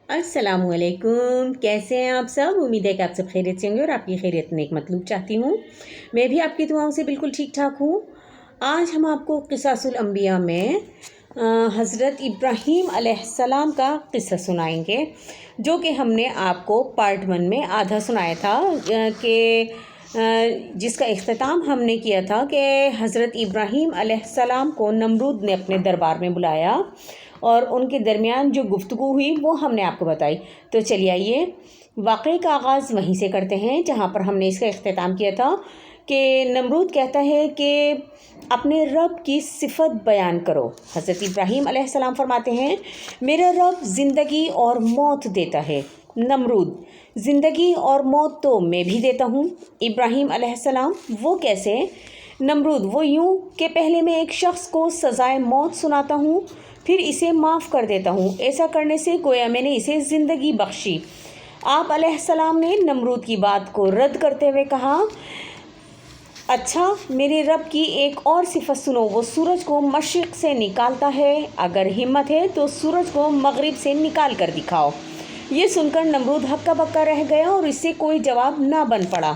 अस्सलाम वालेकुम। कैसे हैं आप सब? उम्मीद है कि आप सब खैरियत से होंगे और आपकी खैरियत नेक मतलूब चाहती हूँ। मैं भी आपकी दुआओं से बिल्कुल ठीक ठाक हूँ। आज हम आपको क़िसासुल अंबिया में हज़रत इब्राहीम अलैहिस्सलाम का क़िस्सा सुनाएंगे, जो कि हमने आपको पार्ट 1 में आधा सुनाया था कि जिसका इख्तिताम हमने किया था कि हज़रत इब्राहीम अलैहिस्सलाम को नमरूद ने अपने दरबार में बुलाया और उनके दरमियान जो गुफ्तगू हुई वो हमने आपको बताई। तो चलिए आइए वाक़े का आगाज़ वहीं से करते हैं जहाँ पर हमने इसका इख्तिताम किया था कि नमरूद कहता है कि अपने रब की सिफत बयान करो। हज़रत इब्राहीम अलैहिस्सलाम फरमाते हैं, मेरा रब ज़िंदगी और मौत देता है। नमरूद, ज़िंदगी और मौत तो मैं भी देता हूँ। इब्राहीम अलैहिस्सलाम, वो कैसे? नमरूद, वो यूँ कि पहले मैं एक शख्स को सज़ाए मौत सुनाता हूँ, फिर इसे माफ़ कर देता हूँ। ऐसा करने से गोया मैंने इसे ज़िंदगी बख्शी। आप अलैहिस्सलाम ने नमरूद की बात को रद्द करते हुए कहा, अच्छा, मेरे रब की एक और सिफत सुनो, वो सूरज को मशरिक़ से निकालता है, अगर हिम्मत है तो सूरज को मगरिब से निकाल कर दिखाओ। ये सुनकर नमरूद हक्का बक्का रह गया और इससे कोई जवाब ना बन पड़ा।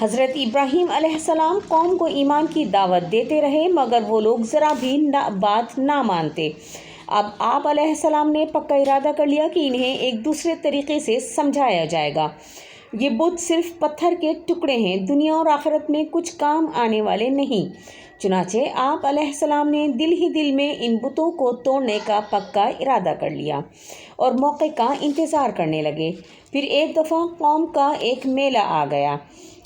हज़रत इब्राहीम अलैहिस्सलाम कौम को ईमान की दावत देते रहे, मगर वो लोग ज़रा भी बात ना मानते। अब आप अलैहिस्सलाम ने पक्का इरादा कर लिया कि इन्हें एक दूसरे तरीक़े से समझाया जाएगा। ये बुत सिर्फ़ पत्थर के टुकड़े हैं, दुनिया और आखिरत में कुछ काम आने वाले नहीं। चुनाचे आप अलैहिस्सलाम ने दिल ही दिल में इन बुतों को तोड़ने का पक्का इरादा कर लिया और मौके का इंतज़ार करने लगे। फिर एक दफ़ा कौम का एक मेला आ गया।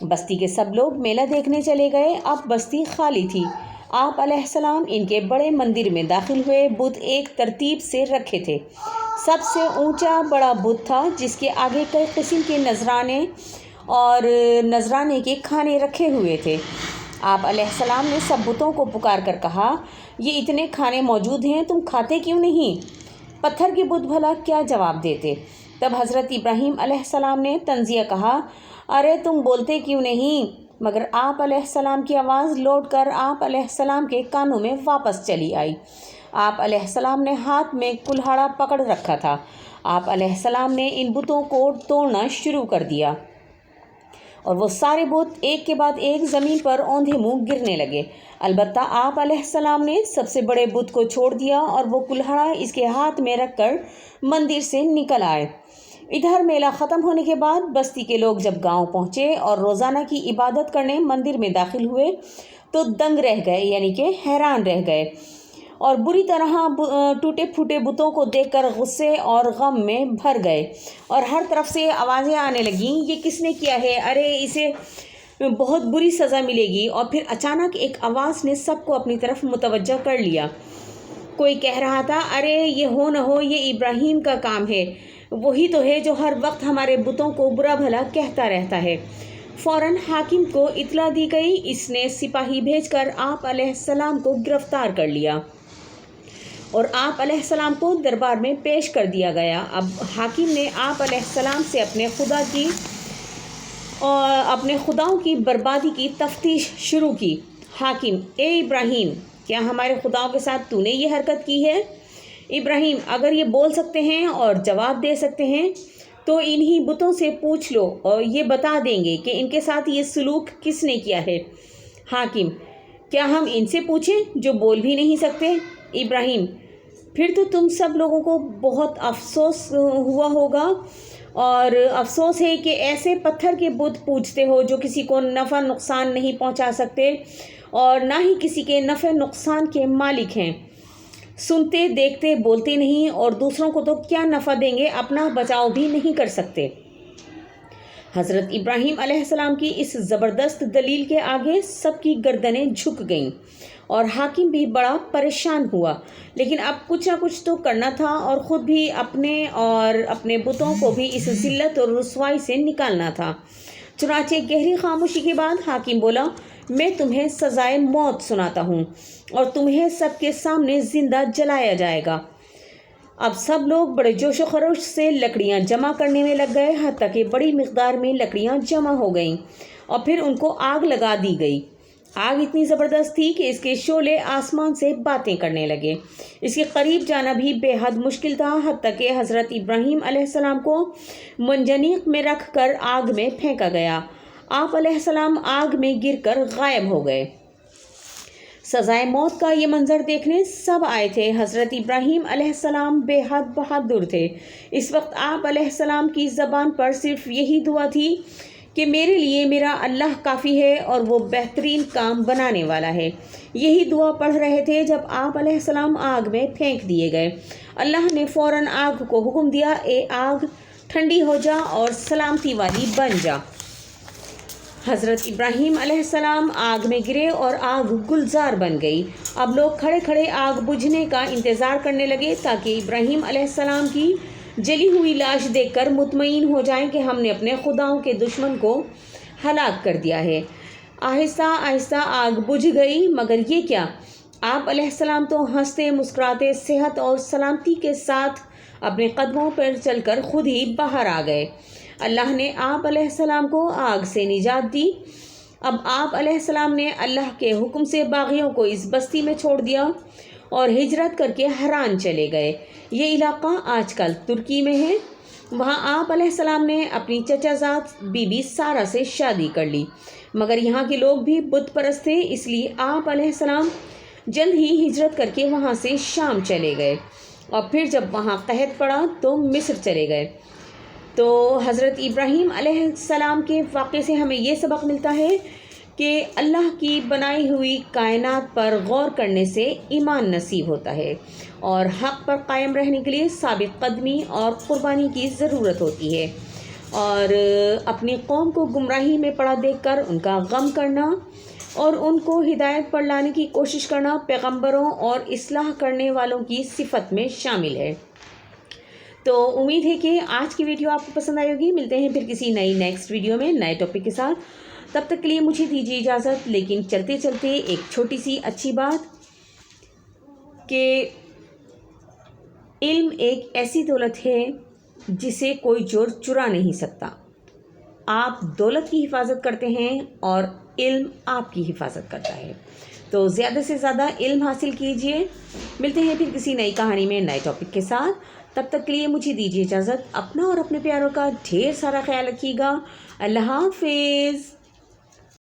बस्ती के सब लोग मेला देखने चले गए। अब बस्ती खाली थी। आप अलैहिस्सलाम इनके बड़े मंदिर में दाखिल हुए। बुत एक तरतीब से रखे थे। सबसे ऊंचा बड़ा बुत था, जिसके आगे कई किस्म के नजराने और नजराने के खाने रखे हुए थे। आप अलैहिस्सलाम ने सब बुतों को पुकार कर कहा, ये इतने खाने मौजूद हैं, तुम खाते क्यों नहीं? पत्थर के बुत भला क्या जवाब देते? तब हज़रत इब्राहीम अलैहिस्सलाम ने तंज़िया कहा, अरे तुम बोलते क्यों नहीं? मगर आप अलैहिस्सलाम की आवाज़ लौटकर आप अलैहिस्सलाम के कानों में वापस चली आई। आप अलैहिस्सलाम ने हाथ में कुल्हाड़ा पकड़ रखा था। आप अलैहिस्सलाम ने इन बुतों को तोड़ना शुरू कर दिया और वो सारे बुत एक के बाद एक ज़मीन पर औंधे मुँह गिरने लगे। अलबत्ता आप अलैहिस्सलाम ने सबसे बड़े बुत को छोड़ दिया और वो कुल्हाड़ा इसके हाथ में रखकर मंदिर से निकल आए। इधर मेला ख़त्म होने के बाद बस्ती के लोग जब गांव पहुंचे और रोज़ाना की इबादत करने मंदिर में दाखिल हुए तो दंग रह गए, यानी कि हैरान रह गए और बुरी तरह टूटे फूटे बुतों को देखकर गुस्से और गम में भर गए और हर तरफ से आवाज़ें आने लगीं, ये किसने किया है? अरे इसे बहुत बुरी सज़ा मिलेगी। और फिर अचानक एक आवाज़ ने सबको अपनी तरफ मुतवज्जह कर लिया। कोई कह रहा था, अरे ये हो न हो ये इब्राहीम का काम है, वही तो है जो हर वक्त हमारे बुतों को बुरा भला कहता रहता है। फ़ौरन हाकिम को इत्तला दी गई। इसने सिपाही भेजकर आप अलैहिस्सलाम को गिरफ़्तार कर लिया और आप अलैहिस्सलाम को दरबार में पेश कर दिया गया। अब हाकिम ने आप अलैहिस्सलाम से अपने खुदाओं की बर्बादी की तफ्तीश शुरू की। हाकिम, ए इब्राहीम, क्या हमारे खुदाओं के साथ तूने ये हरकत की है? इब्राहीम, अगर ये बोल सकते हैं और जवाब दे सकते हैं तो इन्हीं बुतों से पूछ लो और ये बता देंगे कि इनके साथ ये सलूक किसने किया है। हाकिम, क्या हम इनसे पूछें जो बोल भी नहीं सकते? इब्राहीम, फिर तो तुम सब लोगों को बहुत अफसोस हुआ होगा और अफसोस है कि ऐसे पत्थर के बुत पूछते हो जो किसी को नफ़ा नुकसान नहीं पहुंचा सकते और ना ही किसी के नफ़े नुकसान के मालिक हैं। सुनते, देखते, बोलते नहीं और दूसरों को तो क्या नफ़ा देंगे, अपना बचाव भी नहीं कर सकते। हज़रत इब्राहीम अलैहिस्सलाम की इस ज़बरदस्त दलील के आगे सबकी गर्दनें झुक गईं और हाकिम भी बड़ा परेशान हुआ, लेकिन अब कुछ ना कुछ तो करना था और ख़ुद भी अपने और अपने बुतों को भी इस ज़िल्लत और रुसवाई से निकालना था। चुनाचे गहरी खामोशी के बाद हाकिम बोला, मैं तुम्हें सज़ाए मौत सुनाता हूँ और तुम्हें सबके सामने ज़िंदा जलाया जाएगा। अब सब लोग बड़े जोश व खरोश से लकड़ियाँ जमा करने में लग गए, हत्ता कि बड़ी मिक़दार में लकड़ियाँ जमा हो गईं और फिर उनको आग लगा दी गई। आग इतनी ज़बरदस्त थी कि इसके शोले आसमान से बातें करने लगे। इसके करीब जाना भी बेहद मुश्किल था, हत्ता कि हज़रत इब्राहीम अलैहिस्सलाम को मंजनीक में रख कर आग में फेंका गया। आप अलैहिस्सलाम आग में गिरकर गायब हो गए। सज़ाए मौत का ये मंज़र देखने सब आए थे। हज़रत इब्राहीम अलैहिस्सलाम बेहद बहादुर थे। इस वक्त आप अलैहिस्सलाम की ज़बान पर सिर्फ यही दुआ थी कि मेरे लिए मेरा अल्लाह काफ़ी है और वो बेहतरीन काम बनाने वाला है। यही दुआ पढ़ रहे थे जब आप अलैहिस्सलाम आग में फेंक दिए गए। अल्लाह ने फ़ौरन आग को हुक्म दिया, ए आग ठंडी हो जा और सलामती वाली बन जा। हज़रत इब्राहीम अलैहिस्सलाम आग में गिरे और आग गुलजार बन गई। अब लोग खड़े खड़े आग बुझने का इंतज़ार करने लगे ताकि इब्राहीम अलैहिस्सलाम की जली हुई लाश देखकर मुतमईन हो जाएं कि हमने अपने खुदाओं के दुश्मन को हलाक कर दिया है। आहिस्ता आहिस्ता आग बुझ गई, मगर ये क्या, आप अलैहिस्सलाम तो हंसते मुस्कुराते सेहत और सलामती के साथ अपने कदमों पर चलकर खुद ही बाहर आ गए। अल्लाह ने आप अलैहिस्सलाम को आग से निजात दी। अब आप अलैहिस्सलाम ने अल्लाह के हुक्म से बागियों को इस बस्ती में छोड़ दिया और हिजरत करके हरान चले गए। ये इलाका आजकल तुर्की में है। वहाँ आप अलैहिस्सलाम ने अपनी चचाजाद बीबी सारा से शादी कर ली, मगर यहाँ के लोग भी बुत परस्त थे, इसलिए आप अलैहिस्सलाम जल्द ही हिजरत करके वहाँ से शाम चले गए और फिर जब वहाँ कहत पड़ा तो मिस्र चले गए। तो हज़रत इब्राहीम अलैहिस्सलाम के वाक़े से हमें ये सबक मिलता है कि अल्लाह की बनाई हुई कायनात पर गौर करने से ईमान नसीब होता है और हक़ पर कायम रहने के लिए साबित कदमी और क़ुरबानी की ज़रूरत होती है। और अपनी कौम को गुमराही में पड़ा देखकर उनका गम करना और उनको हिदायत पर लाने की कोशिश करना पैगंबरों और इस्लाह करने वालों की सिफत में शामिल है। तो उम्मीद है कि आज की वीडियो आपको पसंद आई होगी। मिलते हैं फिर किसी नेक्स्ट वीडियो में नए टॉपिक के साथ। तब तक के लिए मुझे दीजिए इजाज़त। लेकिन चलते चलते एक छोटी सी अच्छी बात कि इल्म एक ऐसी दौलत है जिसे कोई चोर चुरा नहीं सकता। आप दौलत की हिफाजत करते हैं और इल्म आपकी हिफाजत करता है। तो ज़्यादा से ज़्यादा इल्म हासिल कीजिए। मिलते हैं फिर किसी नई कहानी में नए टॉपिक के साथ। तब तक के लिए मुझे दीजिए इजाज़त। अपना और अपने प्यारों का ढेर सारा ख्याल रखिएगा। अल्लाह हाफ़िज़।